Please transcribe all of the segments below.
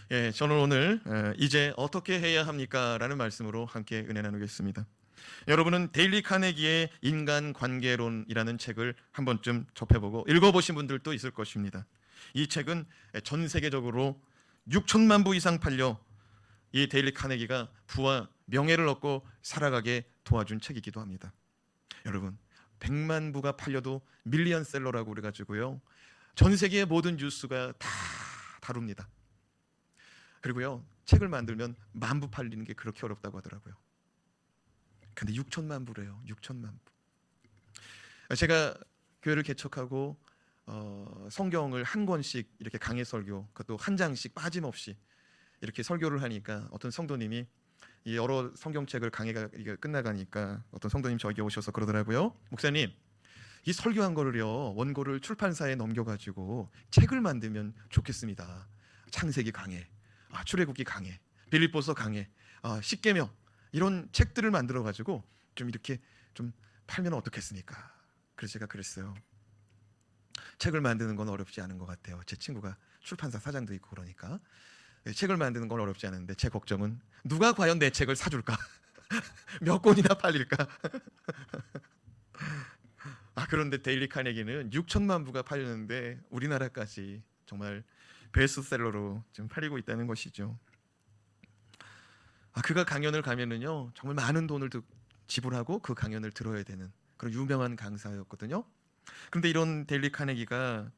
저는 오늘 이제 어떻게 해야 합니까? 라는 말씀으로 함께 은혜 나누겠습니다. 여러분은 데일리 카네기의 인간관계론이라는 책을 한 번쯤 접해보고 읽어보신 분들도 있을 것입니다. 이 책은 전 세계적으로 6천만 부 이상 팔려 이 데일리 카네기가 부와 명예를 얻고 살아가게 도와준 책이기도 합니다. 여러분, 100만 부가 팔려도 밀리언셀러라고 그래가지고요, 전 세계의 모든 뉴스가 다 다룹니다. 그리고요, 책을 만들면 10,000부 팔리는 게 그렇게 어렵다고 하더라고요. 근데 6천만 부래요. 6천만 부. 제가 교회를 개척하고 성경을 한 권씩 이렇게 강해 설교, 그것도 한 장씩 빠짐없이 이렇게 설교를 하니까 어떤 성도님이 이 여러 성경책을 강해가 끝나가니까 어떤 성도님 저에게 오셔서 그러더라고요. 목사님, 이 설교한 거를요, 원고를 출판사에 넘겨가지고 책을 만들면 좋겠습니다. 창세기 강해, 출애굽기 강해, 빌립보서 강해, 십계명, 이런 책들을 만들어 가지고 좀 이렇게 좀 팔면 어떻겠습니까? 그래서 제가 그랬어요. 책을 만드는 건 어렵지 않은 것 같아요. 제 친구가 출판사 사장도 있고 그러니까 책을 만드는 건 어렵지 않은데, 제 걱정은 누가 과연 내 책을 사줄까? 몇 권이나 팔릴까? 그런데 데일리 카네기는 6천만 부가 팔렸는데 우리나라까지 정말 베스트셀러로 지금 팔리고 있다는 것이죠. 그가 강연을 가면은요, 정말 많은 돈을 지불하고 그 강연을 들어야 되는 그런 유명한 강사였거든요. 그런데 이런 데일리 카네기가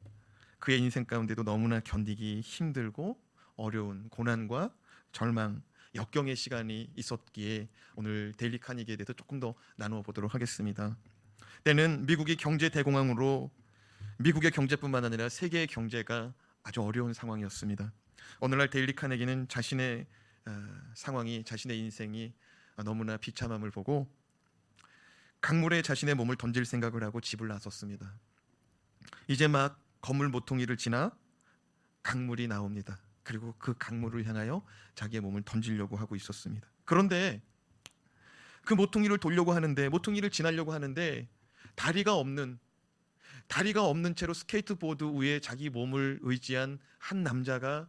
그의 인생 가운데도 너무나 견디기 힘들고 어려운 고난과 절망, 역경의 시간이 있었기에 오늘 데일리 카네기에 대해서 조금 더 나누어 보도록 하겠습니다. 때는 미국이 경제 대공황으로 미국의 경제뿐만 아니라 세계의 경제가 아주 어려운 상황이었습니다. 오늘날 데일리 카네기는 자신의 상황이, 자신의 인생이 너무나 비참함을 보고 강물에 자신의 몸을 던질 생각을 하고 집을 나섰습니다. 이제 막 건물 모퉁이를 지나 강물이 나옵니다. 그리고 그 강물을 향하여 자기의 몸을 던지려고 하고 있었습니다. 그런데 그 모퉁이를 돌려고 하는데, 모퉁이를 지나려고 하는데 다리가 없는 채로 스케이트보드 위에 자기 몸을 의지한 한 남자가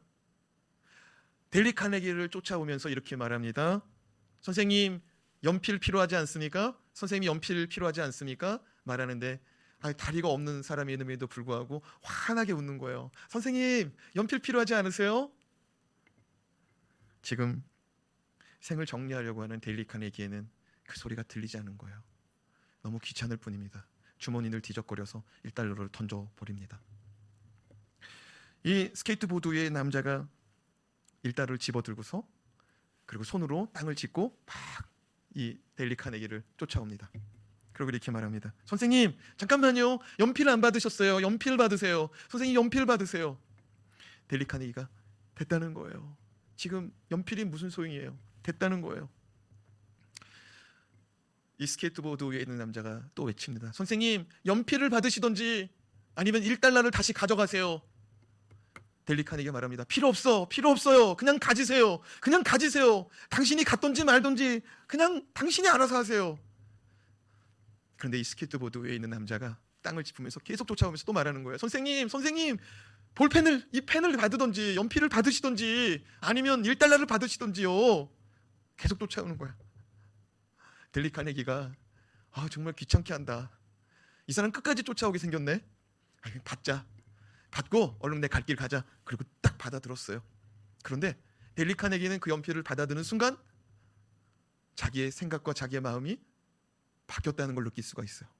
데일리 카네기를 쫓아오면서 이렇게 말합니다. 선생님, 연필 필요하지 않습니까? 선생님이 연필 필요하지 않습니까? 말하는데 다리가 없는 사람임에도 불구하고 환하게 웃는 거예요. 선생님, 연필 필요하지 않으세요? 지금 생을 정리하려고 하는 데일리 카네기에는 그 소리가 들리지 않은 거예요. 너무 귀찮을 뿐입니다. 주머니를 뒤적거려서 1달러를 던져버립니다. 이 스케이트보드 위의 남자가 1달러를 집어들고서 그리고 손으로 땅을 짚고 막 이 데일리 카네기를 쫓아옵니다. 그리고 이렇게 말합니다. 선생님, 잠깐만요. 연필 안 받으셨어요. 연필 받으세요. 선생님, 연필 받으세요. 데일리 카네기가 됐다는 거예요. 지금 연필이 무슨 소용이에요? 됐다는 거예요. 이 스케이트보드 위에 있는 남자가 또 외칩니다. 선생님, 연필을 받으시던지 아니면 1달러를 다시 가져가세요. 데일리 카네기가 말합니다. 필요 없어요. 그냥 가지세요. 당신이 갖던지 말던지 그냥 당신이 알아서 하세요. 그런데 이 스케이트보드 위에 있는 남자가 땅을 짚으면서 계속 쫓아오면서 또 말하는 거예요. 선생님, 이 펜을 받으던지 연필을 받으시던지 아니면 1달러를 받으시던지요. 계속 쫓아오는 거야. 데일리 카네기가 정말 귀찮게 한다. 이 사람 끝까지 쫓아오게 생겼네. 받고 얼른 내 갈 길 가자. 그리고 딱 받아들었어요. 그런데 데일리 카네기는 그 연필을 받아드는 순간 자기의 생각과 자기의 마음이 바뀌었다는 걸 느낄 수가 있어요.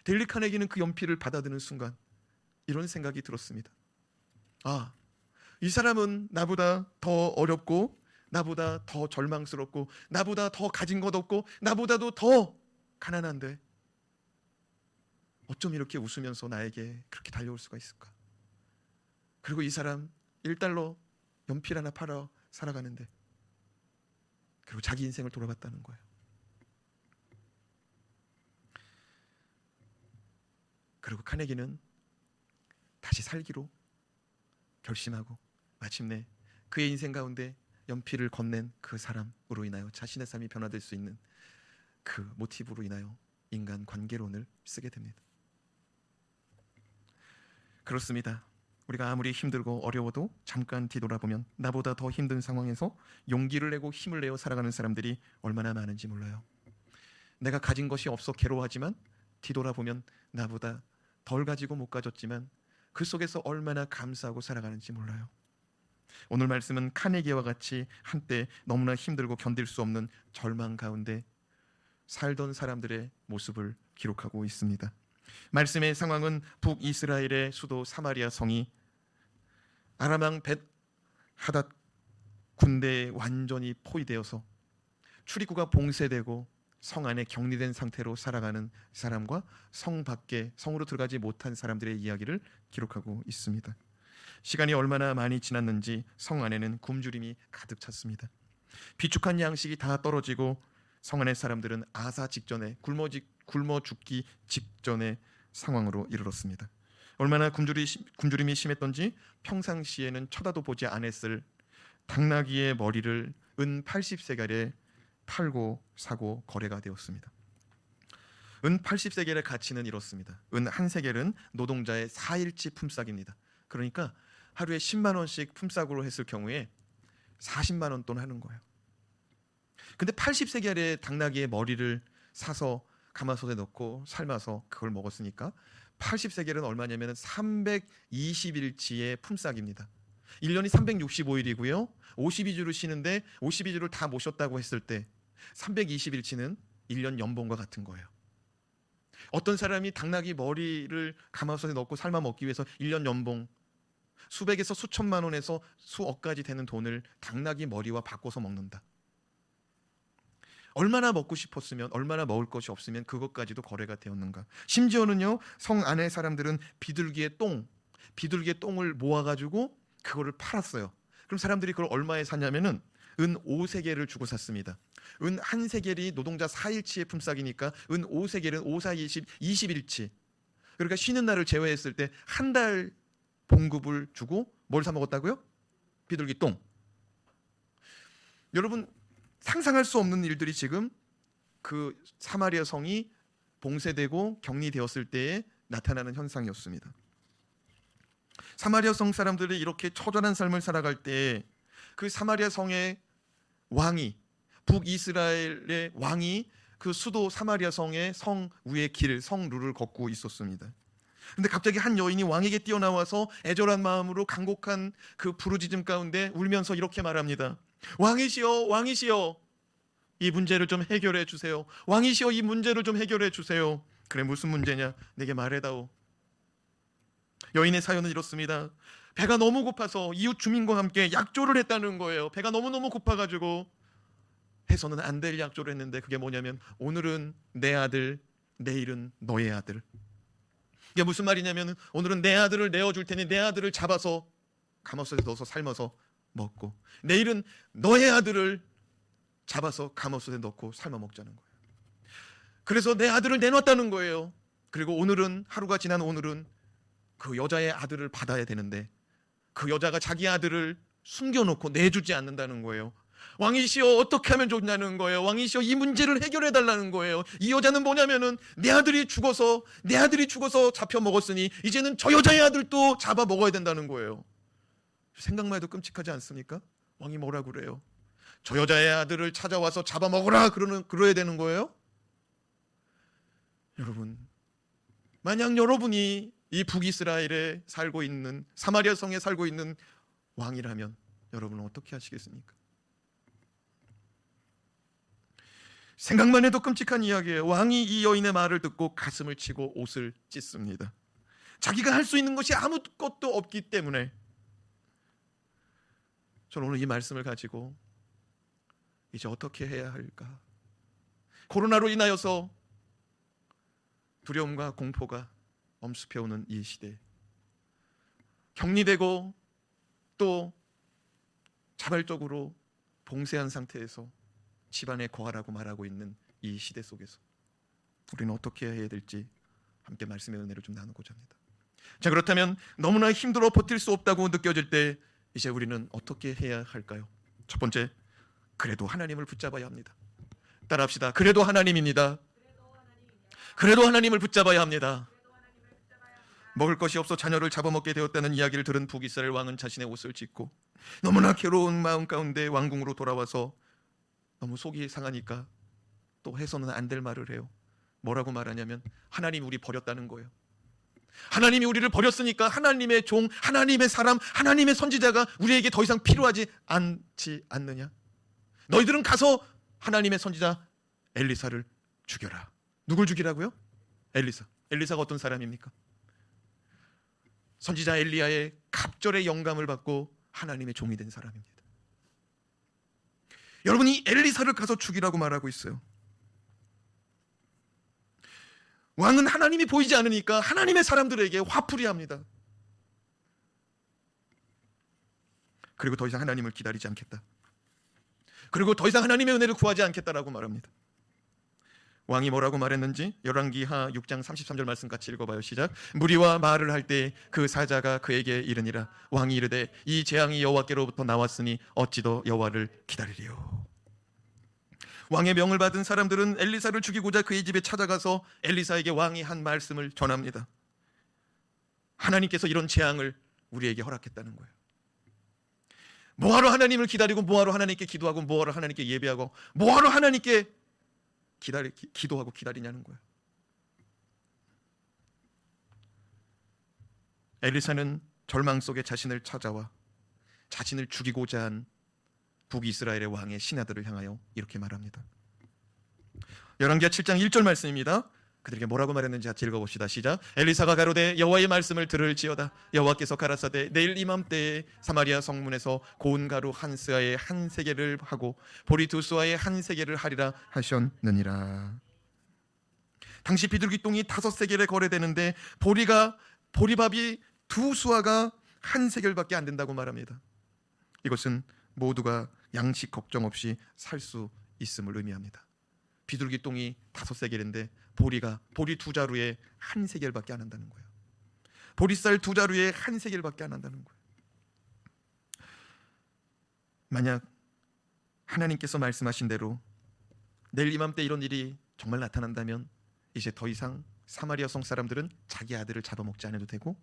데일리 카네기는 그 연필을 받아드는 순간 이런 생각이 들었습니다. 이 사람은 나보다 더 어렵고 나보다 더 절망스럽고 나보다 더 가진 것 없고 나보다도 더 가난한데 어쩜 이렇게 웃으면서 나에게 그렇게 달려올 수가 있을까? 그리고 이 사람 1달러 연필 하나 팔아 살아가는데, 그리고 자기 인생을 돌아봤다는 거예요. 그리고 카네기는 다시 살기로 결심하고 마침내 그의 인생 가운데 연필을 건넨 그 사람으로 인하여 자신의 삶이 변화될 수 있는 그 모티브로 인하여 인간 관계론을 쓰게 됩니다. 그렇습니다. 우리가 아무리 힘들고 어려워도 잠깐 뒤돌아보면 나보다 더 힘든 상황에서 용기를 내고 힘을 내어 살아가는 사람들이 얼마나 많은지 몰라요. 내가 가진 것이 없어 괴로워하지만 뒤돌아보면 나보다 덜 가지고 못 가졌지만 그 속에서 얼마나 감사하고 살아가는지 몰라요. 오늘 말씀은 카네기와 같이 한때 너무나 힘들고 견딜 수 없는 절망 가운데 살던 사람들의 모습을 기록하고 있습니다. 말씀의 상황은 북이스라엘의 수도 사마리아 성이 아람왕 벳하닷 군대에 완전히 포위되어서 출입구가 봉쇄되고 성 안에 격리된 상태로 살아가는 사람과 성 밖에 성으로 들어가지 못한 사람들의 이야기를 기록하고 있습니다. 시간이 얼마나 많이 지났는지 성 안에는 굶주림이 가득 찼습니다. 비축한 양식이 다 떨어지고 성 안의 사람들은 아사 직전에 굶어 죽기 직전의 상황으로 이르렀습니다. 얼마나 굶주림이 심했던지 평상시에는 쳐다도 보지 않았을 당나귀의 머리를 은 80세겔에 팔고 사고 거래가 되었습니다. 은 80세겔의 가치는 이렇습니다. 은 한 세겔은 노동자의 4일치 품삯입니다. 그러니까 하루에 10만 원씩 품삯으로 했을 경우에 40만 원 돈 하는 거예요. 근데 80세겔의 당나귀의 머리를 사서 가마솥에 넣고 삶아서 그걸 먹었으니까 80세겔은 얼마냐면 320일치의 품삯입니다. 1년이 365일이고요. 52주를 쉬는데 52주를 다 못 쉬었다고 했을 때 320일치는 1년 연봉과 같은 거예요. 어떤 사람이 당나귀 머리를 가마솥에 넣고 삶아 먹기 위해서 1년 연봉 수백에서 수천만 원에서 수억까지 되는 돈을 당나귀 머리와 바꿔서 먹는다. 얼마나 먹고 싶었으면, 얼마나 먹을 것이 없으면 그것까지도 거래가 되었는가. 심지어는요, 성 안의 사람들은 비둘기의 똥을 모아가지고 그거를 팔았어요. 그럼 사람들이 그걸 얼마에 샀냐면은 은 5세겔을 주고 샀습니다. 은 한 세겔이 노동자 4일치의 품삯이니까 은 5세겔은 5, 4, 20일치. 그러니까 쉬는 날을 제외했을 때 한 달 봉급을 주고 뭘 사 먹었다고요? 비둘기 똥. 여러분 상상할 수 없는 일들이 지금 그 사마리아 성이 봉쇄되고 격리되었을 때에 나타나는 현상이었습니다. 사마리아 성 사람들이 이렇게 처절한 삶을 살아갈 때 그 사마리아 성의 왕이, 북이스라엘의 왕이 그 수도 사마리아 성의 성 위의 길, 성루를 걷고 있었습니다. 근데 갑자기 한 여인이 왕에게 뛰어나와서 애절한 마음으로 간곡한 그 부르짖음 가운데 울면서 이렇게 말합니다. 왕이시여, 왕이시여, 이 문제를 좀 해결해 주세요. 왕이시여, 이 문제를 좀 해결해 주세요. 그래, 무슨 문제냐? 내게 말해다오. 여인의 사연은 이렇습니다. 배가 너무 고파서 이웃 주민과 함께 약조를 했다는 거예요. 배가 너무너무 고파가지고 해서는 안 될 약조를 했는데 그게 뭐냐면 오늘은 내 아들, 내일은 너의 아들. 이게 무슨 말이냐면 오늘은 내 아들을 내어줄 테니 내 아들을 잡아서 가마솥에 넣어서 삶아서 먹고 내일은 너의 아들을 잡아서 가마솥에 넣고 삶아 먹자는 거예요. 그래서 내 아들을 내놨다는 거예요. 그리고 오늘은, 하루가 지난 오늘은 그 여자의 아들을 받아야 되는데 그 여자가 자기 아들을 숨겨놓고 내주지 않는다는 거예요. 왕이시여, 어떻게 하면 좋냐는 거예요. 왕이시여, 이 문제를 해결해 달라는 거예요. 이 여자는 뭐냐면은 내 아들이 죽어서 잡혀 먹었으니 이제는 저 여자의 아들도 잡아 먹어야 된다는 거예요. 생각만 해도 끔찍하지 않습니까? 왕이 뭐라 그래요? 저 여자의 아들을 찾아와서 잡아 먹으라 그러야 되는 거예요? 여러분, 만약 여러분이 이 북이스라엘에 살고 있는, 사마리아 성에 살고 있는 왕이라면 여러분은 어떻게 하시겠습니까? 생각만 해도 끔찍한 이야기예요. 왕이 이 여인의 말을 듣고 가슴을 치고 옷을 찢습니다. 자기가 할 수 있는 것이 아무것도 없기 때문에. 저는 오늘 이 말씀을 가지고 이제 어떻게 해야 할까? 코로나로 인하여서 두려움과 공포가 엄습해오는 이 시대, 격리되고 또 자발적으로 봉쇄한 상태에서 집안에 거하라고 말하고 있는 이 시대 속에서 우리는 어떻게 해야 될지 함께 말씀의 은혜를 좀 나누고자 합니다. 자, 그렇다면 너무나 힘들어 버틸 수 없다고 느껴질 때 이제 우리는 어떻게 해야 할까요? 첫 번째, 그래도 하나님을 붙잡아야 합니다. 따라합시다. 그래도 하나님입니다. 그래도 하나님을 붙잡아야 합니다. 먹을 것이 없어 자녀를 잡아먹게 되었다는 이야기를 들은 북이스라엘 왕은 자신의 옷을 찢고 너무나 괴로운 마음 가운데 왕궁으로 돌아와서 너무 속이 상하니까 또 해서는 안 될 말을 해요. 뭐라고 말하냐면 하나님이 우리 버렸다는 거예요. 하나님이 우리를 버렸으니까 하나님의 종, 하나님의 사람, 하나님의 선지자가 우리에게 더 이상 필요하지 않지 않느냐. 너희들은 가서 하나님의 선지자 엘리사를 죽여라. 누굴 죽이라고요? 엘리사. 엘리사가 어떤 사람입니까? 선지자 엘리야의 갑절의 영감을 받고 하나님의 종이 된 사람입니다. 여러분이 엘리사를 가서 죽이라고 말하고 있어요. 왕은 하나님이 보이지 않으니까 하나님의 사람들에게 화풀이합니다. 그리고 더 이상 하나님을 기다리지 않겠다. 그리고 더 이상 하나님의 은혜를 구하지 않겠다라고 말합니다. 왕이 뭐라고 말했는지 열왕기하 6장 33절 말씀 같이 읽어봐요. 시작. 무리와 말을 할 때 그 사자가 그에게 이르니라. 왕이 이르되 이 재앙이 여호와께로부터 나왔으니 어찌 더 여호와를 기다리리요. 왕의 명을 받은 사람들은 엘리사를 죽이고자 그의 집에 찾아가서 엘리사에게 왕이 한 말씀을 전합니다. 하나님께서 이런 재앙을 우리에게 허락했다는 거예요. 뭐하러 하나님을 기다리고, 뭐하러 하나님께 기도하고, 뭐하러 하나님께 예배하고, 뭐하러 하나님께 기도하고 기다리냐는 거예요. 엘리사는 절망 속에 자신을 찾아와 자신을 죽이고자 한 북이스라엘의 왕의 신하들을 향하여 이렇게 말합니다. 열왕기하 7장 1절 말씀입니다. 그들에게 뭐라고 말했는지 같이 읽어봅시다. 시작. 엘리사가 가로되 여호와의 말씀을 들을지어다. 여호와께서 가라사대 내일 이맘때에 사마리아 성문에서 고운 가루 한 스아에 한 세겔을 하고 보리 두 수아에 한 세겔을 하리라 하셨느니라. 당시 비둘기똥이 5세겔에 거래되는데 보리밥이 2수아가 한 세겔밖에 안 된다고 말합니다. 이것은 모두가 양식 걱정 없이 살 수 있음을 의미합니다. 비둘기똥이 5세겔인데 보리 2자루에 한 세겔밖에 안 한다는 거예요. 보리쌀 2자루에 한 세겔밖에 안 한다는 거예요. 만약 하나님께서 말씀하신 대로 내일 이맘때 이런 일이 정말 나타난다면 이제 더 이상 사마리아 성 사람들은 자기 아들을 잡아먹지 않아도 되고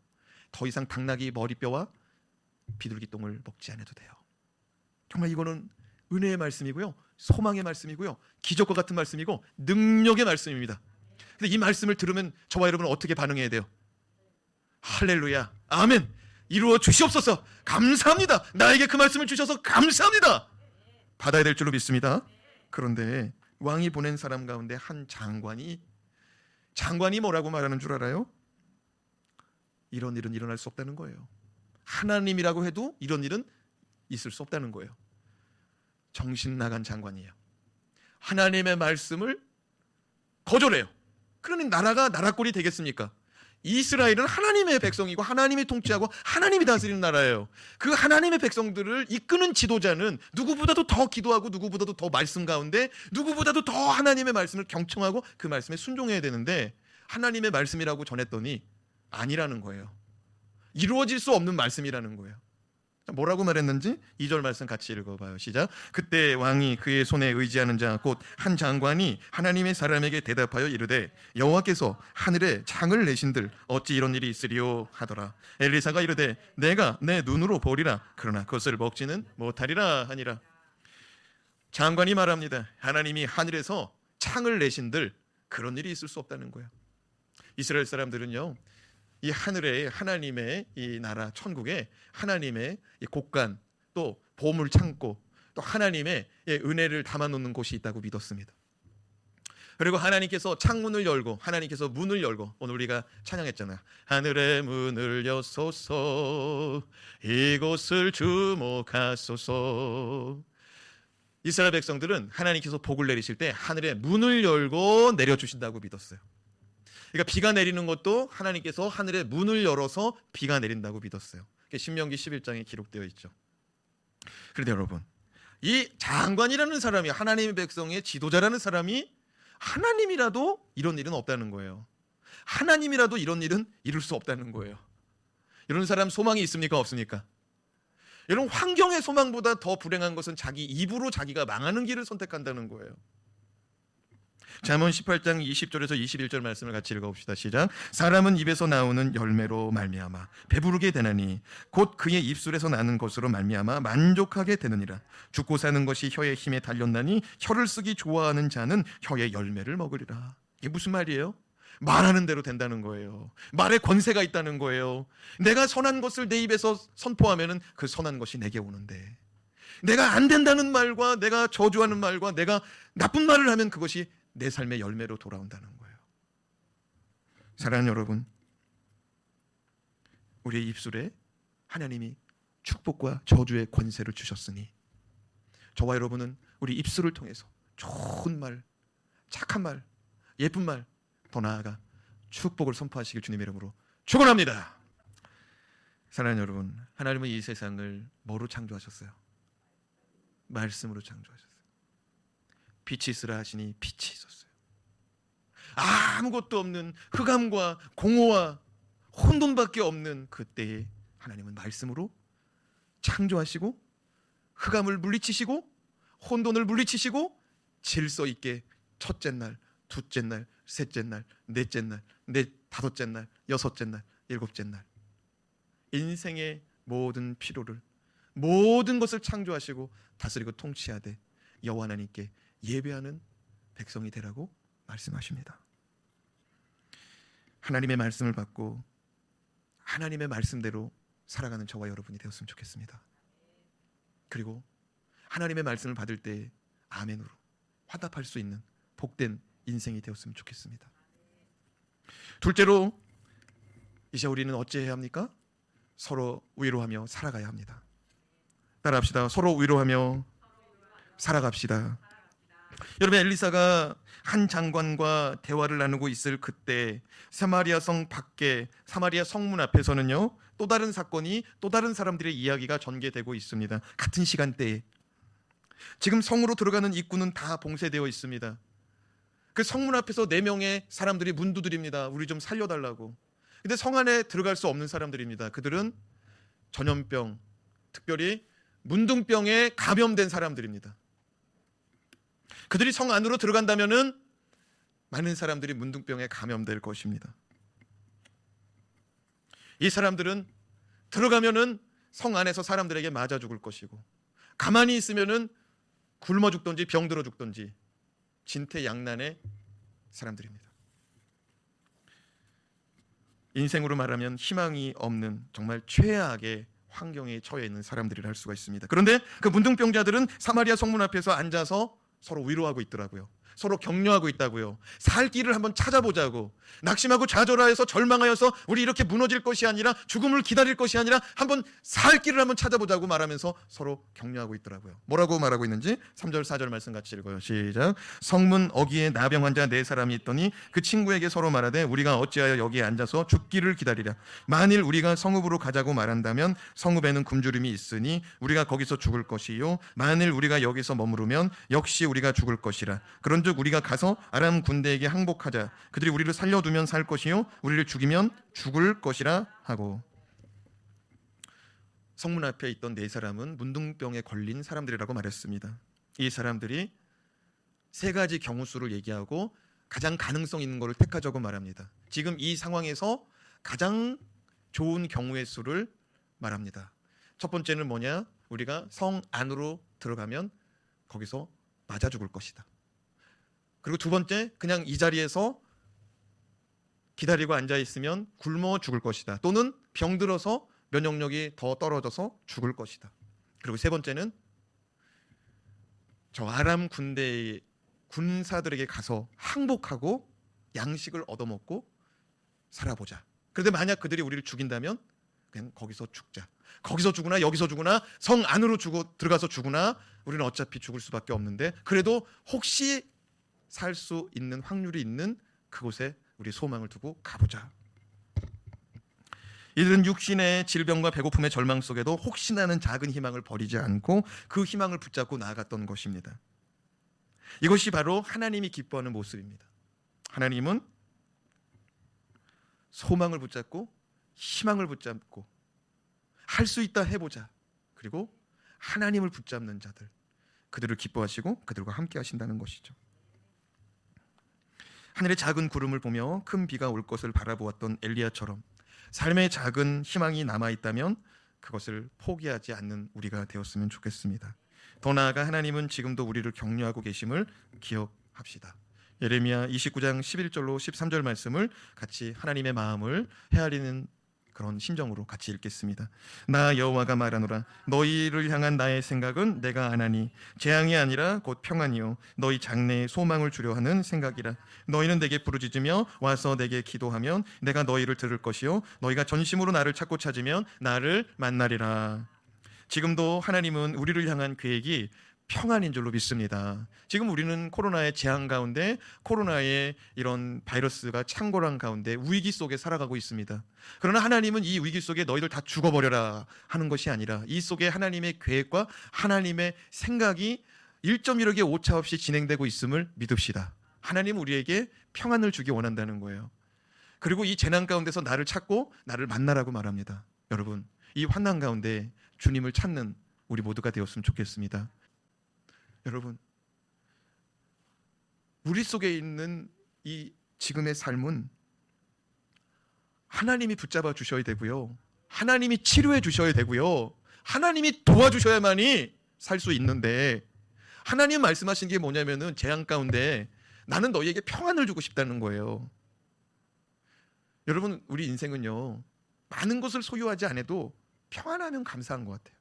더 이상 당나귀 머리뼈와 비둘기똥을 먹지 않아도 돼요. 정말 이거는 은혜의 말씀이고요, 소망의 말씀이고요, 기적과 같은 말씀이고 능력의 말씀입니다. 근데 이 말씀을 들으면 저와 여러분은 어떻게 반응해야 돼요? 할렐루야, 아멘, 이루어 주시옵소서, 감사합니다, 나에게 그 말씀을 주셔서 감사합니다, 받아야 될 줄로 믿습니다. 그런데 왕이 보낸 사람 가운데 한 장관이 뭐라고 말하는 줄 알아요? 이런 일은 일어날 수 없다는 거예요. 하나님이라고 해도 이런 일은 있을 수 없다는 거예요. 정신 나간 장관이에요. 하나님의 말씀을 거절해요. 그러니 나라가 나라꼴이 되겠습니까? 이스라엘은 하나님의 백성이고 하나님이 통치하고 하나님이 다스리는 나라예요. 그 하나님의 백성들을 이끄는 지도자는 누구보다도 더 기도하고 누구보다도 더 말씀 가운데 누구보다도 더 하나님의 말씀을 경청하고 그 말씀에 순종해야 되는데 하나님의 말씀이라고 전했더니 아니라는 거예요. 이루어질 수 없는 말씀이라는 거예요. 뭐라고 말했는지 2절 말씀 같이 읽어봐요. 시작. 그때 왕이 그의 손에 의지하는 자 곧 한 장관이 하나님의 사람에게 대답하여 이르되 여호와께서 하늘에 창을 내신들 어찌 이런 일이 있으리요 하더라. 엘리사가 이르되 내가 내 눈으로 보리라 그러나 그것을 먹지는 못하리라 하니라. 장관이 말합니다. 하나님이 하늘에서 창을 내신들 그런 일이 있을 수 없다는 거예요. 이스라엘 사람들은요, 이 하늘에 하나님의 이 나라 천국에 하나님의 이 곳간 또 보물 창고 또 하나님의 은혜를 담아놓는 곳이 있다고 믿었습니다. 그리고 하나님께서 창문을 열고 하나님께서 문을 열고 오늘 우리가 찬양했잖아요. 하늘의 문을 여소서 이곳을 주목하소서. 이스라엘 백성들은 하나님께서 복을 내리실 때 하늘의 문을 열고 내려주신다고 믿었어요. 그러니까 비가 내리는 것도 하나님께서 하늘의 문을 열어서 비가 내린다고 믿었어요. 신명기 11장에 기록되어 있죠. 그런데 여러분, 이 장관이라는 사람이 하나님의 백성의 지도자라는 사람이 하나님이라도 이런 일은 없다는 거예요. 하나님이라도 이런 일은 이룰 수 없다는 거예요. 이런 사람 소망이 있습니까? 없습니까? 이런 환경의 소망보다 더 불행한 것은 자기 입으로 자기가 망하는 길을 선택한다는 거예요. 잠언 18장 20절에서 21절 말씀을 같이 읽어봅시다. 시작. 사람은 입에서 나오는 열매로 말미암아 배부르게 되나니 곧 그의 입술에서 나는 것으로 말미암아 만족하게 되느니라. 죽고 사는 것이 혀의 힘에 달렸나니 혀를 쓰기 좋아하는 자는 혀의 열매를 먹으리라. 이게 무슨 말이에요? 말하는 대로 된다는 거예요. 말에 권세가 있다는 거예요. 내가 선한 것을 내 입에서 선포하면은 그 선한 것이 내게 오는데, 내가 안 된다는 말과 내가 저주하는 말과 내가 나쁜 말을 하면 그것이 내 삶의 열매로 돌아온다는 거예요. 사랑하는 여러분, 우리의 입술에 하나님이 축복과 저주의 권세를 주셨으니 저와 여러분은 우리 입술을 통해서 좋은 말, 착한 말, 예쁜 말, 더 나아가 축복을 선포하시길 주님의 이름으로 축원합니다. 사랑하는 여러분, 하나님은 이 세상을 뭐로 창조하셨어요? 말씀으로 창조하셨어요. 빛이 있으라 하시니 빛이 있었어요. 아무것도 없는 흑암과 공허와 혼돈밖에 없는 그때에 하나님은 말씀으로 창조하시고 흑암을 물리치시고 혼돈을 물리치시고 질서 있게 첫째 날, 둘째 날, 셋째 날, 넷째 날, 다섯째 날, 여섯째 날, 일곱째 날, 인생의 모든 피로를, 모든 것을 창조하시고 다스리고 통치하되 여호와 하나님께 예배하는 백성이 되라고 말씀하십니다. 하나님의 말씀을 받고 하나님의 말씀대로 살아가는 저와 여러분이 되었으면 좋겠습니다. 그리고 하나님의 말씀을 받을 때 아멘으로 화답할 수 있는 복된 인생이 되었으면 좋겠습니다. 둘째로, 이제 우리는 어찌해야 합니까? 서로 위로하며 살아가야 합니다. 따라합시다. 서로 위로하며 살아갑시다. 여러분, 엘리사가 한 장관과 대화를 나누고 있을 그때 사마리아 성 밖에, 사마리아 성문 앞에서는요, 또 다른 사건이, 또 다른 사람들의 이야기가 전개되고 있습니다. 같은 시간대에 지금 성으로 들어가는 입구는 다 봉쇄되어 있습니다. 그 성문 앞에서 4명의 사람들이 문 두드립니다. 우리 좀 살려달라고. 근데 성 안에 들어갈 수 없는 사람들입니다. 그들은 전염병, 특별히 문둥병에 감염된 사람들입니다. 그들이 성 안으로 들어간다면은 많은 사람들이 문둥병에 감염될 것입니다. 이 사람들은 들어가면은 성 안에서 사람들에게 맞아 죽을 것이고, 가만히 있으면은 굶어 죽든지 병들어 죽든지 진퇴양난의 사람들입니다. 인생으로 말하면 희망이 없는 정말 최악의 환경에 처해 있는 사람들이라 할 수가 있습니다. 그런데 그 문둥병자들은 사마리아 성문 앞에서 앉아서 서로 위로하고 있더라고요. 서로 격려하고 있다고요. 살 길을 한번 찾아보자고. 낙심하고 좌절하여서 절망하여서 우리 이렇게 무너질 것이 아니라, 죽음을 기다릴 것이 아니라 한번 살 길을 한번 찾아보자고 말하면서 서로 격려하고 있더라고요. 뭐라고 말하고 있는지 3절 4절 말씀 같이 읽어요. 시작. 성문 어귀에 나병 환자 4사람이 있더니 그 친구에게 서로 말하되 우리가 어찌하여 여기에 앉아서 죽기를 기다리랴. 만일 우리가 성읍으로 가자고 말한다면 성읍에는 굶주림이 있으니 우리가 거기서 죽을 것이요, 만일 우리가 여기서 머무르면 역시 우리가 죽을 것이라. 그런즉 우리가 가서 아람 군대에게 항복하자. 그들이 우리를 살려두면 살 것이요, 우리를 죽이면 죽을 것이라 하고. 성문 앞에 있던 4사람은 문둥병에 걸린 사람들이라고 말했습니다. 이 사람들이 3가지 경우수를 얘기하고 가장 가능성 있는 것을 택하자고 말합니다. 지금 이 상황에서 가장 좋은 경우의 수를 말합니다. 첫 번째는 뭐냐? 우리가 성 안으로 들어가면 거기서 맞아 죽을 것이다. 그리고 두 번째, 그냥 이 자리에서 기다리고 앉아 있으면 굶어 죽을 것이다. 또는 병들어서 면역력이 더 떨어져서 죽을 것이다. 그리고 세 번째는 저 아람 군대의 군사들에게 가서 항복하고 양식을 얻어먹고 살아보자. 그런데 만약 그들이 우리를 죽인다면 그냥 거기서 죽자. 거기서 죽으나 여기서 죽으나 성 안으로 들어가서 죽으나 우리는 어차피 죽을 수밖에 없는데, 그래도 혹시 살 수 있는 확률이 있는 그곳에 우리 소망을 두고 가보자. 이들은 육신의 질병과 배고픔의 절망 속에도 혹시나는 작은 희망을 버리지 않고 그 희망을 붙잡고 나아갔던 것입니다. 이것이 바로 하나님이 기뻐하는 모습입니다. 하나님은 소망을 붙잡고 희망을 붙잡고 할 수 있다 해보자. 그리고 하나님을 붙잡는 자들, 그들을 기뻐하시고 그들과 함께 하신다는 것이죠. 하늘의 작은 구름을 보며 큰 비가 올 것을 바라보았던 엘리야처럼 삶의 작은 희망이 남아있다면 그것을 포기하지 않는 우리가 되었으면 좋겠습니다. 더 나아가 하나님은 지금도 우리를 격려하고 계심을 기억합시다. 예레미야 29장 11절로 13절 말씀을 같이 하나님의 마음을 헤아리는 그런 심정으로 같이 읽겠습니다. 나 여호와가 말하노라. 너희를 향한 나의 생각은 내가 아나니 재앙이 아니라 곧 평안이요 너희 장래에 소망을 주려 하는 생각이라. 너희는 내게 부르짖으며 와서 내게 기도하면 내가 너희를 들을 것이요 너희가 전심으로 나를 찾고 찾으면 나를 만나리라. 지금도 하나님은 우리를 향한 계획이 평안인 줄로 믿습니다. 지금 우리는 코로나의 재앙 가운데, 코로나의 이런 바이러스가 창궐한 가운데 위기 속에 살아가고 있습니다. 그러나 하나님은 이 위기 속에 너희들 다 죽어버려라 하는 것이 아니라 이 속에 하나님의 계획과 하나님의 생각이 1.1억의 오차 없이 진행되고 있음을 믿읍시다. 하나님은 우리에게 평안을 주기 원한다는 거예요. 그리고 이 재난 가운데서 나를 찾고 나를 만나라고 말합니다. 여러분, 이 환난 가운데 주님을 찾는 우리 모두가 되었으면 좋겠습니다. 여러분, 우리 속에 있는 이 지금의 삶은 하나님이 붙잡아 주셔야 되고요, 하나님이 치료해 주셔야 되고요, 하나님이 도와주셔야만이 살 수 있는데, 하나님 말씀하신 게 뭐냐면은 재앙 가운데 나는 너희에게 평안을 주고 싶다는 거예요. 여러분, 우리 인생은요, 많은 것을 소유하지 않아도 평안하면 감사한 것 같아요.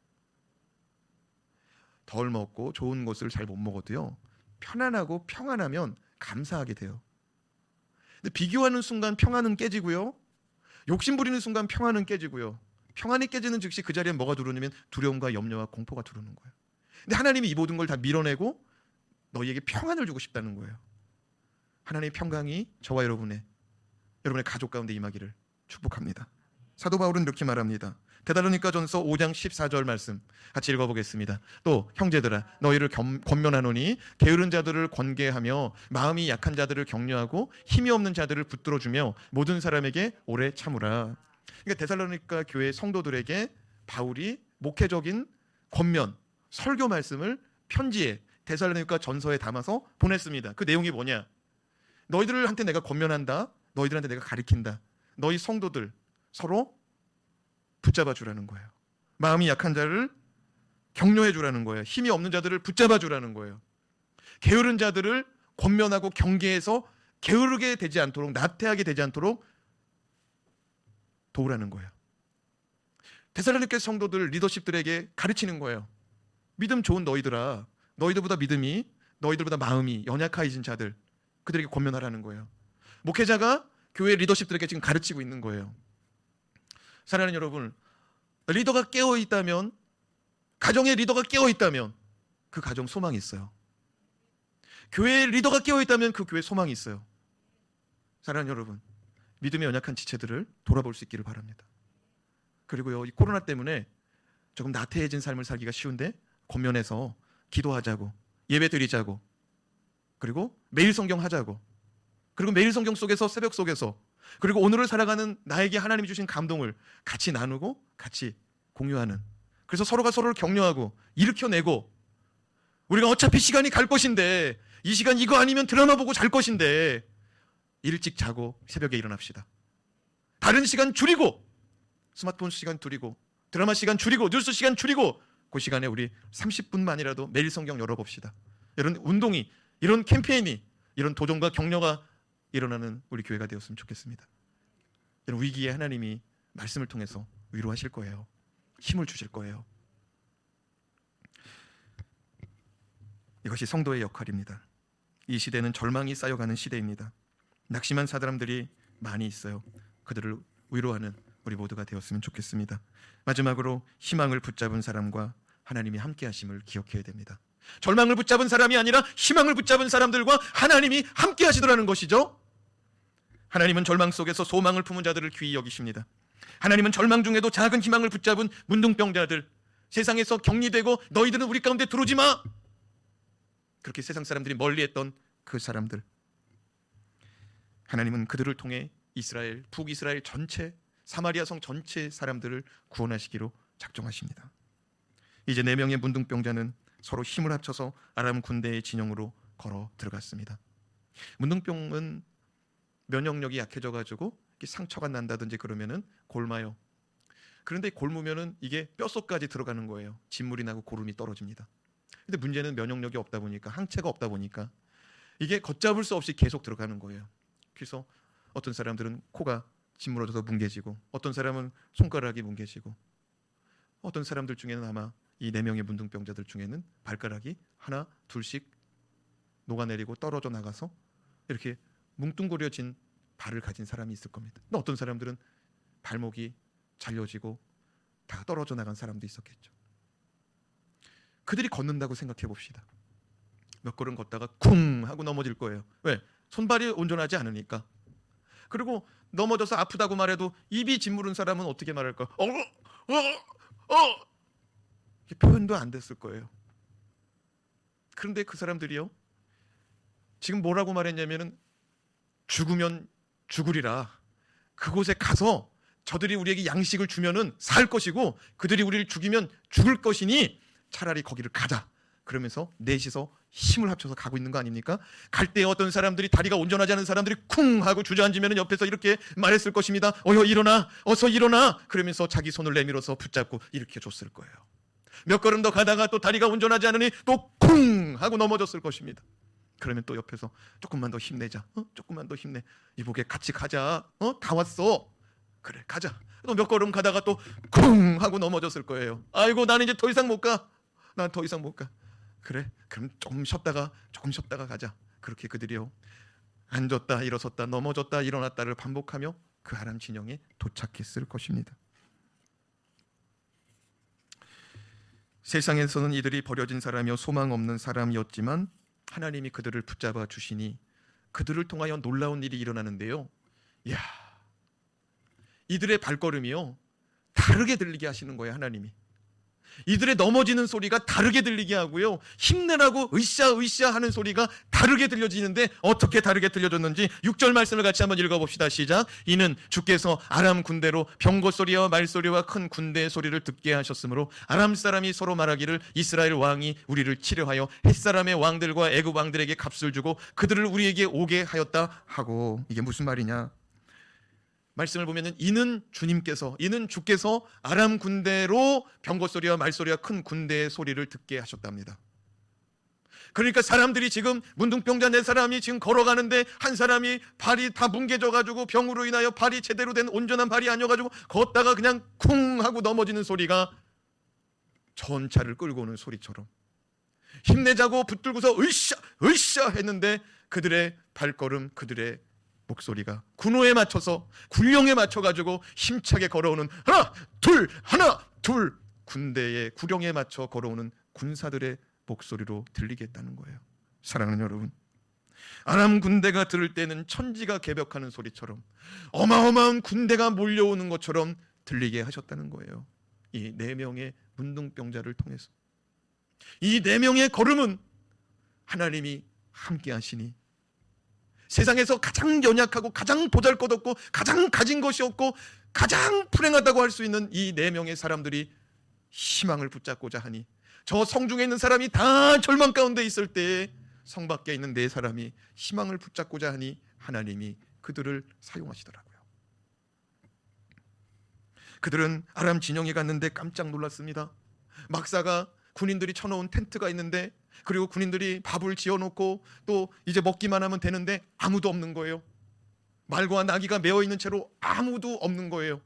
덜 먹고 좋은 것을 잘 못 먹어도요, 편안하고 평안하면 감사하게 돼요. 근데 비교하는 순간 평안은 깨지고요, 욕심 부리는 순간 평안은 깨지고요, 평안이 깨지는 즉시 그 자리에 뭐가 들어오냐면 두려움과 염려와 공포가 들어오는 거예요. 근데 하나님이 이 모든 걸 다 밀어내고 너희에게 평안을 주고 싶다는 거예요. 하나님의 평강이 저와 여러분의 가족 가운데 임하기를 축복합니다. 사도 바울은 이렇게 말합니다. 데살로니가전서 5장 14절 말씀 같이 읽어보겠습니다. 또 형제들아, 너희를 권면하노니 게으른 자들을 권계하며 마음이 약한 자들을 격려하고 힘이 없는 자들을 붙들어주며 모든 사람에게 오래 참으라. 그러니까 데살로니가 교회 성도들에게 바울이 목회적인 권면, 설교 말씀을 편지에, 데살로니가 전서에 담아서 보냈습니다. 그 내용이 뭐냐? 너희들한테 내가 권면한다, 너희들한테 내가 가르친다. 너희 성도들 서로 붙잡아 주라는 거예요. 마음이 약한 자를 격려해 주라는 거예요. 힘이 없는 자들을 붙잡아 주라는 거예요. 게으른 자들을 권면하고 경계해서 게으르게 되지 않도록, 나태하게 되지 않도록 도우라는 거예요. 데살로니가 성도들 리더십들에게 가르치는 거예요. 믿음 좋은 너희들아, 너희들보다 믿음이, 너희들보다 마음이 연약해진 자들, 그들에게 권면하라는 거예요. 목회자가 교회 리더십들에게 지금 가르치고 있는 거예요. 사랑하는 여러분, 리더가 깨어있다면, 가정의 리더가 깨어있다면 그 가정 소망이 있어요. 교회의 리더가 깨어있다면 그 교회 소망이 있어요. 사랑하는 여러분, 믿음의 연약한 지체들을 돌아볼 수 있기를 바랍니다. 그리고요, 이 코로나 때문에 조금 나태해진 삶을 살기가 쉬운데 권면해서 기도하자고, 예배 드리자고, 그리고 매일 성경 하자고, 그리고 매일 성경 속에서, 새벽 속에서, 그리고 오늘을 살아가는 나에게 하나님이 주신 감동을 같이 나누고 같이 공유하는, 그래서 서로가 서로를 격려하고 일으켜내고, 우리가 어차피 시간이 갈 것인데, 이 시간 이거 아니면 드라마 보고 잘 것인데 일찍 자고 새벽에 일어납시다. 다른 시간 줄이고, 스마트폰 시간 줄이고, 드라마 시간 줄이고, 뉴스 시간 줄이고, 그 시간에 우리 30분만이라도 매일 성경 열어봅시다. 이런 운동이, 이런 캠페인이, 이런 도전과 격려가 일어나는 우리 교회가 되었으면 좋겠습니다. 이런 위기에 하나님이 말씀을 통해서 위로하실 거예요. 힘을 주실 거예요. 이것이 성도의 역할입니다. 이 시대는 절망이 쌓여가는 시대입니다. 낙심한 사람들이 많이 있어요. 그들을 위로하는 우리 모두가 되었으면 좋겠습니다. 마지막으로 희망을 붙잡은 사람과 하나님이 함께 하심을 기억해야 됩니다. 절망을 붙잡은 사람이 아니라 희망을 붙잡은 사람들과 하나님이 함께 하시더라는 것이죠. 하나님은 절망 속에서 소망을 품은 자들을 귀히 여기십니다. 하나님은 절망 중에도 작은 희망을 붙잡은 문둥병자들, 세상에서 격리되고 너희들은 우리 가운데 들어오지 마, 그렇게 세상 사람들이 멀리했던 그 사람들, 하나님은 그들을 통해 이스라엘, 북이스라엘 전체, 사마리아 성 전체 사람들을 구원하시기로 작정하십니다. 이제 4명의 문둥병자는 서로 힘을 합쳐서 아람 군대의 진영으로 걸어 들어갔습니다. 문둥병은 면역력이 약해져가지고 상처가 난다든지 그러면은 곪아요. 그런데 곪으면은 이게 뼛속까지 들어가는 거예요. 진물이 나고 고름이 떨어집니다. 근데 문제는 면역력이 없다 보니까, 항체가 없다 보니까 이게 걷잡을 수 없이 계속 들어가는 거예요. 그래서 어떤 사람들은 코가 짓물어져서 뭉개지고, 어떤 사람은 손가락이 뭉개지고, 어떤 사람들 중에는 아마 이 4명의 문둥병자들 중에는 발가락이 하나 둘씩 녹아내리고 떨어져 나가서 이렇게 뭉뚱그려진 발을 가진 사람이 있을 겁니다. 근데 어떤 사람들은 발목이 잘려지고 다 떨어져 나간 사람도 있었겠죠. 그들이 걷는다고 생각해 봅시다. 몇 걸음 걷다가 쿵 하고 넘어질 거예요. 왜? 손발이 온전하지 않으니까. 그리고 넘어져서 아프다고 말해도 입이 짓무른 사람은 어떻게 말할까? 이게 표현도 안 됐을 거예요. 그런데 그 사람들이요, 지금 뭐라고 말했냐면은 죽으면 죽으리라. 그곳에 가서 저들이 우리에게 양식을 주면은 살 것이고 그들이 우리를 죽이면 죽을 것이니 차라리 거기를 가자. 그러면서 넷이서 힘을 합쳐서 가고 있는 거 아닙니까? 갈 때 어떤 사람들이, 다리가 온전하지 않은 사람들이 쿵 하고 주저앉으면 옆에서 이렇게 말했을 것입니다. 일어나, 어서 일어나. 그러면서 자기 손을 내밀어서 붙잡고 일으켜 줬을 거예요. 몇 걸음 더 가다가 또 다리가 온전하지 않으니 또 쿵 하고 넘어졌을 것입니다. 그러면 또 옆에서 조금만 더 힘내자. 조금만 더 힘내. 이보게 같이 가자. 다 왔어. 그래, 가자. 또 몇 걸음 가다가 또 쿵 하고 넘어졌을 거예요. 아이고, 나는 이제 더 이상 못 가. 난 더 이상 못 가. 그래, 그럼 조금 쉬었다가 가자. 그렇게 그들이요, 앉았다 일어섰다 넘어졌다 일어났다를 반복하며 그 아람 진영에 도착했을 것입니다. 세상에서는 이들이 버려진 사람이요 소망 없는 사람이었지만 하나님이 그들을 붙잡아 주시니 그들을 통하여 놀라운 일이 일어나는데요. 이야, 이들의 발걸음이요 다르게 들리게 하시는 거예요. 하나님이 이들의 넘어지는 소리가 다르게 들리게 하고요, 힘내라고 으쌰으쌰 하는 소리가 다르게 들려지는데 어떻게 다르게 들려졌는지 6절 말씀을 같이 한번 읽어봅시다. 시작. 이는 주께서 아람 군대로 병거 소리와 말소리와 큰 군대의 소리를 듣게 하셨으므로 아람 사람이 서로 말하기를 이스라엘 왕이 우리를 치려하여 햇사람의 왕들과 애굽 왕들에게 값을 주고 그들을 우리에게 오게 하였다 하고. 이게 무슨 말이냐? 말씀을 보면은 이는 주께서 아람 군대로 병거 소리와 말소리와 큰 군대의 소리를 듣게 하셨답니다. 그러니까 사람들이 지금 문둥병자 4사람이 지금 걸어가는데 한 사람이 발이 다 뭉개져 가지고 병으로 인하여 발이 제대로 된 온전한 발이 아니어 가지고 걷다가 그냥 쿵 하고 넘어지는 소리가 전차를 끌고 오는 소리처럼, 힘내자고 붙들고서 으쌰 했는데 그들의 발걸음, 그들의 목소리가 군호에 맞춰서, 군령에 맞춰가지고 힘차게 걸어오는 하나 둘 군대의 구령에 맞춰 걸어오는 군사들의 목소리로 들리게 했다는 거예요. 사랑하는 여러분, 아람 군대가 들을 때는 천지가 개벽하는 소리처럼 어마어마한 군대가 몰려오는 것처럼 들리게 하셨다는 거예요. 이 4명의 문둥병자를 통해서 이 4명의 걸음은 하나님이 함께 하시니 세상에서 가장 연약하고 가장 보잘것없고 가장 가진 것이 없고 가장 불행하다고 할 수 있는 이 4명의 사람들이 희망을 붙잡고자 하니, 저 성중에 있는 사람이 다 절망 가운데 있을 때에 성 밖에 있는 4사람이 희망을 붙잡고자 하니 하나님이 그들을 사용하시더라고요. 그들은 아람 진영에 갔는데 깜짝 놀랐습니다. 막사가 군인들이 쳐놓은 텐트가 있는데, 그리고 군인들이 밥을 지어놓고 또 이제 먹기만 하면 되는데 아무도 없는 거예요. 말과 나귀가 메어 있는 채로 아무도 없는 거예요.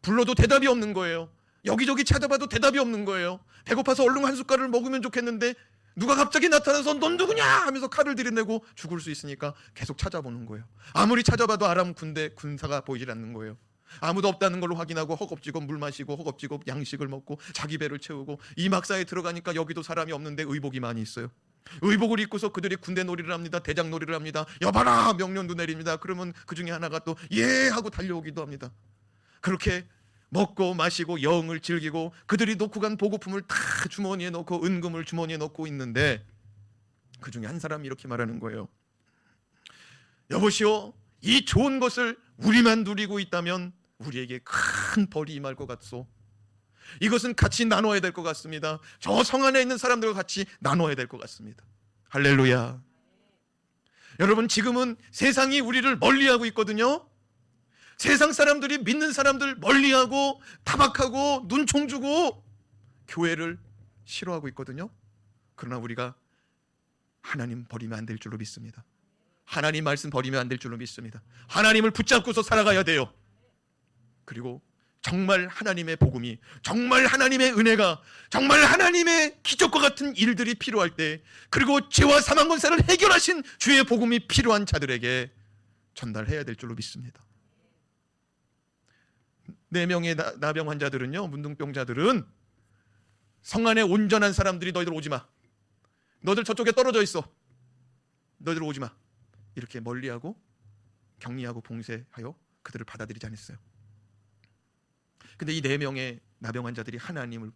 불러도 대답이 없는 거예요. 여기저기 찾아봐도 대답이 없는 거예요. 배고파서 얼른 한 숟갈을 먹으면 좋겠는데 누가 갑자기 나타나서 넌 누구냐 하면서 칼을 들이내고 죽을 수 있으니까 계속 찾아보는 거예요. 아무리 찾아봐도 아람 군사가 보이질 않는 거예요. 아무도 없다는 걸로 확인하고 허겁지겁 물 마시고 허겁지겁 양식을 먹고 자기 배를 채우고, 이 막사에 들어가니까 여기도 사람이 없는데 의복이 많이 있어요. 의복을 입고서 그들이 군대 놀이를 합니다. 대장 놀이를 합니다. 여봐라 명령도 내립니다. 그러면 그 중에 하나가 또 예 하고 달려오기도 합니다. 그렇게 먹고 마시고 여흥을 즐기고 그들이 놓고 간 보급품을 다 주머니에 넣고 은금을 주머니에 넣고 있는데 그 중에 한 사람이 이렇게 말하는 거예요. 여보시오, 이 좋은 것을 우리만 누리고 있다면 우리에게 큰 벌이 임할 것 같소. 이것은 같이 나눠야 될 것 같습니다. 저 성 안에 있는 사람들과 같이 나눠야 될 것 같습니다. 할렐루야. 여러분, 지금은 세상이 우리를 멀리하고 있거든요. 세상 사람들이 믿는 사람들 멀리하고 타박하고 눈총 주고 교회를 싫어하고 있거든요. 그러나 우리가 하나님 버리면 안 될 줄로 믿습니다. 하나님 말씀 버리면 안 될 줄로 믿습니다. 하나님을 붙잡고서 살아가야 돼요. 그리고 정말 하나님의 복음이, 정말 하나님의 은혜가, 정말 하나님의 기적과 같은 일들이 필요할 때, 그리고 죄와 사망 권세를 해결하신 주의 복음이 필요한 자들에게 전달해야 될 줄로 믿습니다. 4명의 나병 환자들은요, 문둥병자들은 성 안에 온전한 사람들이 너희들 오지 마, 너희들 저쪽에 떨어져 있어, 너희들 오지 마, 이렇게 멀리하고 격리하고 봉쇄하여 그들을 받아들이지 않았어요. 근데 이 4명의 나병 환자들이 하나님을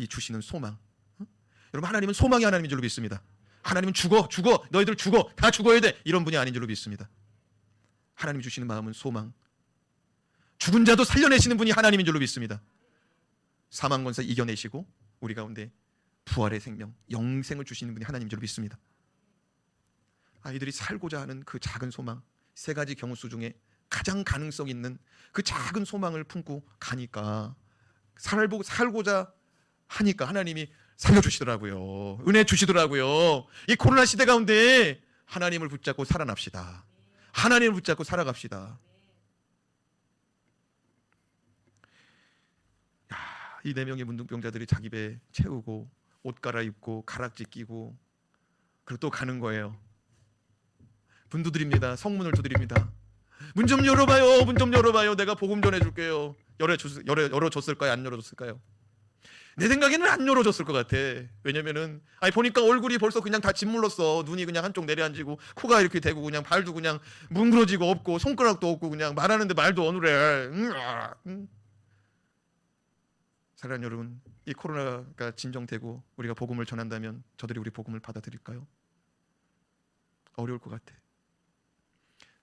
주시는 소망, 여러분, 하나님은 소망의 하나님인 줄로 믿습니다. 하나님은 죽어 너희들 죽어, 다 죽어야 돼, 이런 분이 아닌 줄로 믿습니다. 하나님이 주시는 마음은 소망, 죽은 자도 살려내시는 분이 하나님인 줄로 믿습니다. 사망 권세 이겨내시고 우리 가운데 부활의 생명, 영생을 주시는 분이 하나님인 줄로 믿습니다. 아이들이 살고자 하는 그 작은 소망, 3가지 경우수 중에 가장 가능성 있는 그 작은 소망을 품고 가니까, 살고자 하니까 하나님이 살려주시더라고요. 은혜 주시더라고요. 이 코로나 시대 가운데 하나님을 붙잡고 살아납시다. 하나님을 붙잡고 살아갑시다. 이 4명의 문둥병자들이 자기 배 채우고 옷 갈아입고 가락지 끼고 그리고 또 가는 거예요. 문 두드립니다. 성문을 두드립니다. 문 좀 열어봐요. 문 좀 열어봐요. 내가 복음 전해줄게요. 열어줬을까요? 안 열어줬을까요? 내 생각에는 안 열어줬을 것 같아. 왜냐면은 보니까 얼굴이 벌써 그냥 다 짓물렀어. 눈이 그냥 한쪽 내려앉고 코가 이렇게 되고 그냥 발도 그냥 뭉그러지고 없고 손가락도 없고 그냥 말하는데 말도 어눌해. 사랑하는 여러분, 이 코로나가 진정되고 우리가 복음을 전한다면 저들이 우리 복음을 받아들일까요? 어려울 것 같아.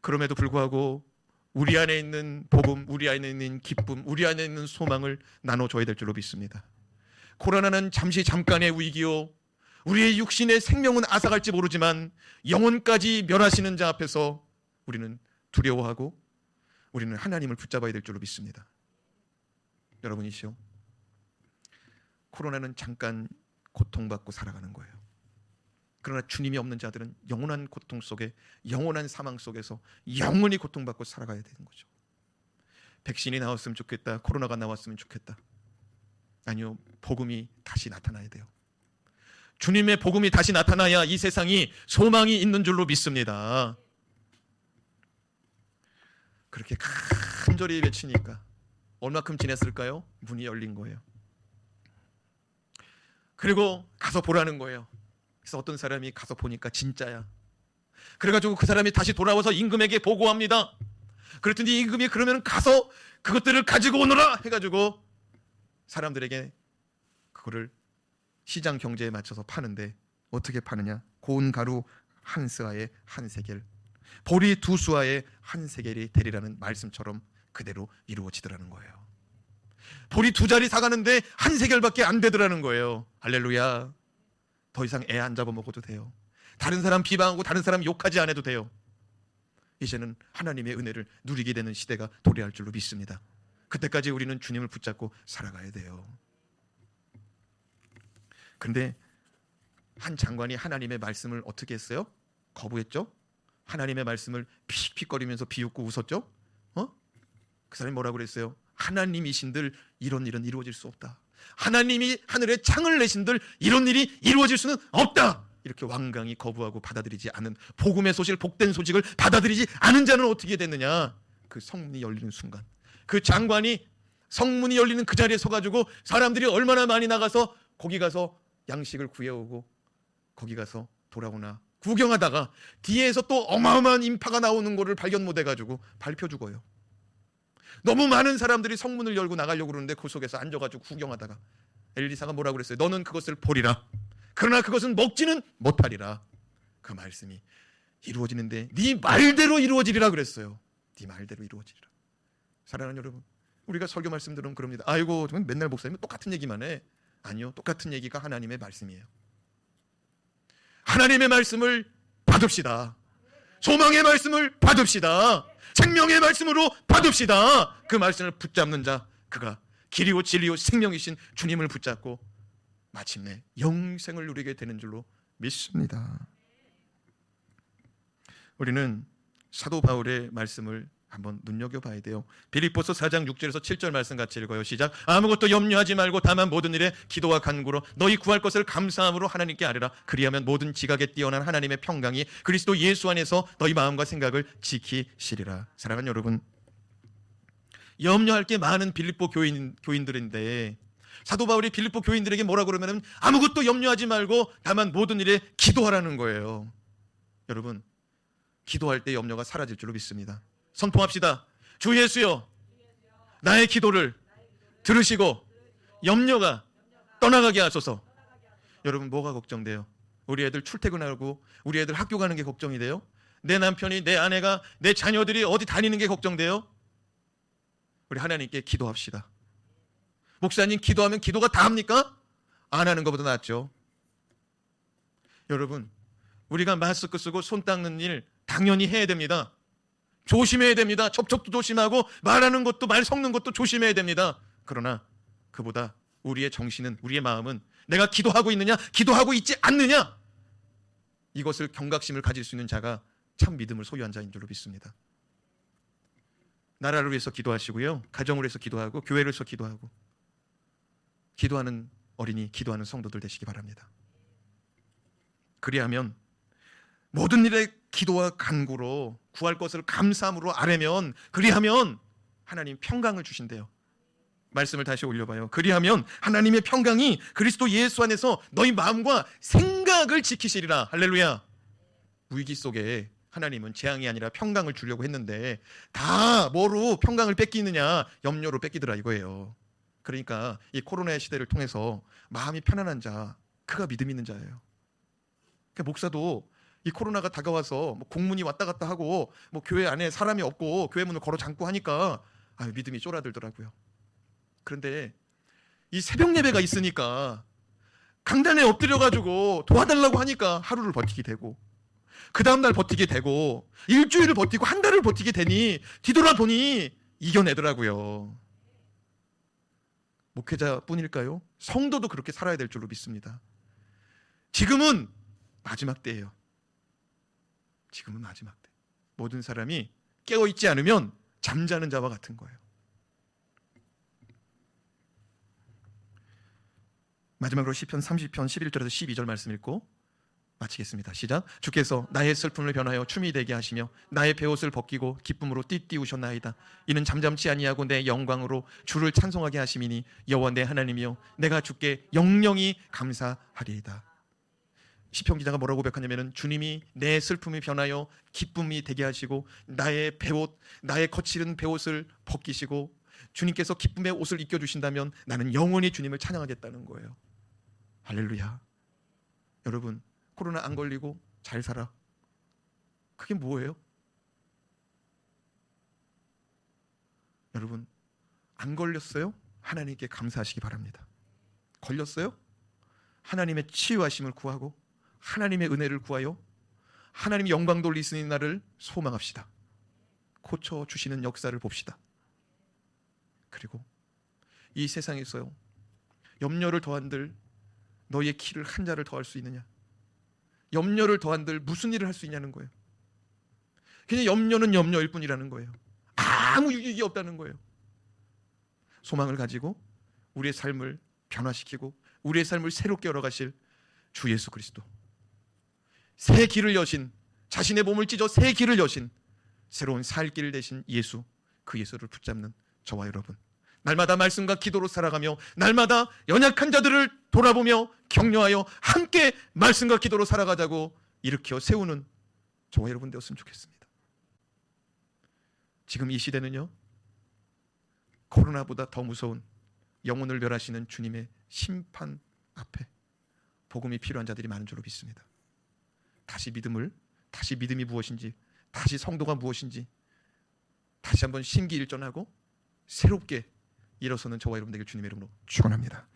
그럼에도 불구하고 우리 안에 있는 복음, 우리 안에 있는 기쁨, 우리 안에 있는 소망을 나눠줘야 될 줄로 믿습니다. 코로나는 잠깐의 위기요, 우리의 육신의 생명은 앗아갈지 모르지만 영혼까지 멸하시는 자 앞에서 우리는 두려워하고 우리는 하나님을 붙잡아야 될 줄로 믿습니다. 여러분이시오, 코로나는 잠깐 고통받고 살아가는 거예요. 그러나 주님이 없는 자들은 영원한 고통 속에, 영원한 사망 속에서 영원히 고통받고 살아가야 되는 거죠. 백신이 나왔으면 좋겠다, 코로나가 나왔으면 좋겠다. 아니요, 복음이 다시 나타나야 돼요. 주님의 복음이 다시 나타나야 이 세상이 소망이 있는 줄로 믿습니다. 그렇게 간절히 외치니까 얼마큼 지냈을까요? 문이 열린 거예요. 그리고 가서 보라는 거예요. 그래서 어떤 사람이 가서 보니까 진짜야. 그래가지고 그 사람이 다시 돌아와서 임금에게 보고합니다. 그랬더니 임금이 그러면 가서 그것들을 가지고 오너라 해가지고 사람들에게 그거를 시장 경제에 맞춰서 파는데, 어떻게 파느냐? 고운 가루 1스아에 1세겔, 보리 2수아에 1세겔이 되리라는 말씀처럼 그대로 이루어지더라는 거예요. 보리 2자리 사가는데 1세겔밖에 안 되더라는 거예요. 할렐루야. 더 이상 애 안 잡아먹어도 돼요. 다른 사람 비방하고 다른 사람 욕하지 않아도 돼요. 이제는 하나님의 은혜를 누리게 되는 시대가 도래할 줄로 믿습니다. 그때까지 우리는 주님을 붙잡고 살아가야 돼요. 그런데 한 장관이 하나님의 말씀을 어떻게 했어요? 거부했죠? 하나님의 말씀을 픽픽거리면서 비웃고 웃었죠? 그 사람이 뭐라고 그랬어요? 하나님이신들 이런 일은 이루어질 수 없다. 하나님이 하늘에 창을 내신들 이런 일이 이루어질 수는 없다. 이렇게 완강히 거부하고 받아들이지 않은 복음의 소식을, 복된 소식을 받아들이지 않은 자는 어떻게 됐느냐? 그 성문이 열리는 순간, 그 장관이 성문이 열리는 그 자리에 서가지고 사람들이 얼마나 많이 나가서 거기 가서 양식을 구해오고 거기 가서 돌아오나 구경하다가 뒤에서 또 어마어마한 인파가 나오는 거를 발견 못해가지고 밟혀 죽어요. 너무 많은 사람들이 성문을 열고 나가려고 그러는데 그 속에서 앉아가지고 구경하다가 엘리사가 뭐라고 그랬어요? 너는 그것을 보리라. 그러나 그것은 먹지는 못하리라. 그 말씀이 이루어지는데 네 말대로 이루어지리라 그랬어요. 네 말대로 이루어지리라. 사랑하는 여러분, 우리가 설교 말씀 들으면 그럽니다. 아이고 맨날 목사님은 똑같은 얘기만 해. 아니요, 똑같은 얘기가 하나님의 말씀이에요. 하나님의 말씀을 받읍시다. 소망의 말씀을 받읍시다. 생명의 말씀으로 받읍시다. 그 말씀을 붙잡는 자, 그가 길이요 진리요 생명이신 주님을 붙잡고 마침내 영생을 누리게 되는 줄로 믿습니다. 우리는 사도 바울의 말씀을 한번 눈여겨봐야 돼요. 빌립보서 4장 6절에서 7절 말씀 같이 읽어요. 시작. 아무것도 염려하지 말고 다만 모든 일에 기도와 간구로 너희 구할 것을 감사함으로 하나님께 아뢰라. 그리하면 모든 지각에 뛰어난 하나님의 평강이 그리스도 예수 안에서 너희 마음과 생각을 지키시리라. 사랑하는 여러분, 염려할 게 많은 빌립보 교인들인데 사도 바울이 빌립보 교인들에게 뭐라고 그러면 아무것도 염려하지 말고 다만 모든 일에 기도하라는 거예요. 여러분, 기도할 때 염려가 사라질 줄로 믿습니다. 선포합시다. 주 예수여, 나의 기도를 들으시고 염려가 떠나가게 하소서. 여러분, 뭐가 걱정돼요? 우리 애들 출퇴근하고 우리 애들 학교 가는 게 걱정이 돼요? 내 남편이, 내 아내가, 내 자녀들이 어디 다니는 게 걱정돼요? 우리 하나님께 기도합시다. 목사님, 기도하면 기도가 다 합니까? 안 하는 것보다 낫죠. 여러분, 우리가 마스크 쓰고 손 닦는 일 당연히 해야 됩니다. 조심해야 됩니다. 접촉도 조심하고 말하는 것도, 말 섞는 것도 조심해야 됩니다. 그러나 그보다 우리의 정신은, 우리의 마음은 내가 기도하고 있느냐, 기도하고 있지 않느냐, 이것을 경각심을 가질 수 있는 자가 참 믿음을 소유한 자인 줄로 믿습니다. 나라를 위해서 기도하시고요, 가정을 위해서 기도하고, 교회를 위해서 기도하고, 기도하는 어린이, 기도하는 성도들 되시기 바랍니다. 그리하면 모든 일에 기도와 간구로 구할 것을 감사함으로 아뢰면, 그리하면 하나님 평강을 주신대요. 말씀을 다시 올려봐요. 그리하면 하나님의 평강이 그리스도 예수 안에서 너희 마음과 생각을 지키시리라. 할렐루야. 위기 속에 하나님은 재앙이 아니라 평강을 주려고 했는데 다 뭐로 평강을 뺏기느냐? 염려로 뺏기더라 이거예요. 그러니까 이 코로나의 시대를 통해서 마음이 편안한 자, 그가 믿음 있는 자예요. 그러니까 목사도 이 코로나가 다가와서 뭐 공문이 왔다 갔다 하고 뭐 교회 안에 사람이 없고 교회 문을 걸어 잠고 하니까 믿음이 쫄아들더라고요. 그런데 이 새벽 예배가 있으니까 강단에 엎드려가지고 도와달라고 하니까 하루를 버티게 되고, 그 다음날 버티게 되고, 일주일을 버티고 한 달을 버티게 되니 뒤돌아보니 이겨내더라고요. 목회자뿐일까요? 성도도 그렇게 살아야 될 줄로 믿습니다. 지금은 마지막 때예요. 지금은 마지막 때. 모든 사람이 깨어있지 않으면 잠자는 자와 같은 거예요. 마지막으로 시편 30편 11절에서 12절 말씀 읽고 마치겠습니다. 시작. 주께서 나의 슬픔을 변하여 춤이 되게 하시며 나의 베옷을 벗기고 기쁨으로 띠띠우셨나이다. 이는 잠잠치 아니하고 내 영광으로 주를 찬송하게 하심이니 여호와 내 하나님이여 내가 주께 영영이 감사하리이다. 시편 기자가 뭐라고 고백하냐면은 주님이 내 슬픔이 변하여 기쁨이 되게 하시고 나의 베옷, 나의 거칠은 베옷을 벗기시고 주님께서 기쁨의 옷을 입혀주신다면 나는 영원히 주님을 찬양하겠다는 거예요. 할렐루야. 여러분, 코로나 안 걸리고 잘 살아. 그게 뭐예요? 여러분, 안 걸렸어요? 하나님께 감사하시기 바랍니다. 걸렸어요? 하나님의 치유하심을 구하고 하나님의 은혜를 구하여 하나님이 영광 돌리시는 날을 소망합시다. 고쳐주시는 역사를 봅시다. 그리고 이 세상에서요, 염려를 더한들 너희의 키를 한 자를 더할 수 있느냐? 염려를 더한들 무슨 일을 할 수 있냐는 거예요. 그냥 염려는 염려일 뿐이라는 거예요. 아무 유익이 없다는 거예요. 소망을 가지고 우리의 삶을 변화시키고 우리의 삶을 새롭게 열어가실 주 예수 그리스도, 새 길을 여신, 자신의 몸을 찢어 새 길을 여신 새로운 살 길을 대신 예수, 그 예수를 붙잡는 저와 여러분, 날마다 말씀과 기도로 살아가며 날마다 연약한 자들을 돌아보며 격려하여 함께 말씀과 기도로 살아가자고 일으켜 세우는 저와 여러분 되었으면 좋겠습니다. 지금 이 시대는요, 코로나보다 더 무서운 영혼을 멸하시는 주님의 심판 앞에 복음이 필요한 자들이 많은 줄로 믿습니다. 다시 믿음이 무엇인지, 다시 성도가 무엇인지 다시 한번 심기일전하고 새롭게 일어서는 저와 여러분 되길 주님의 이름으로 축원합니다.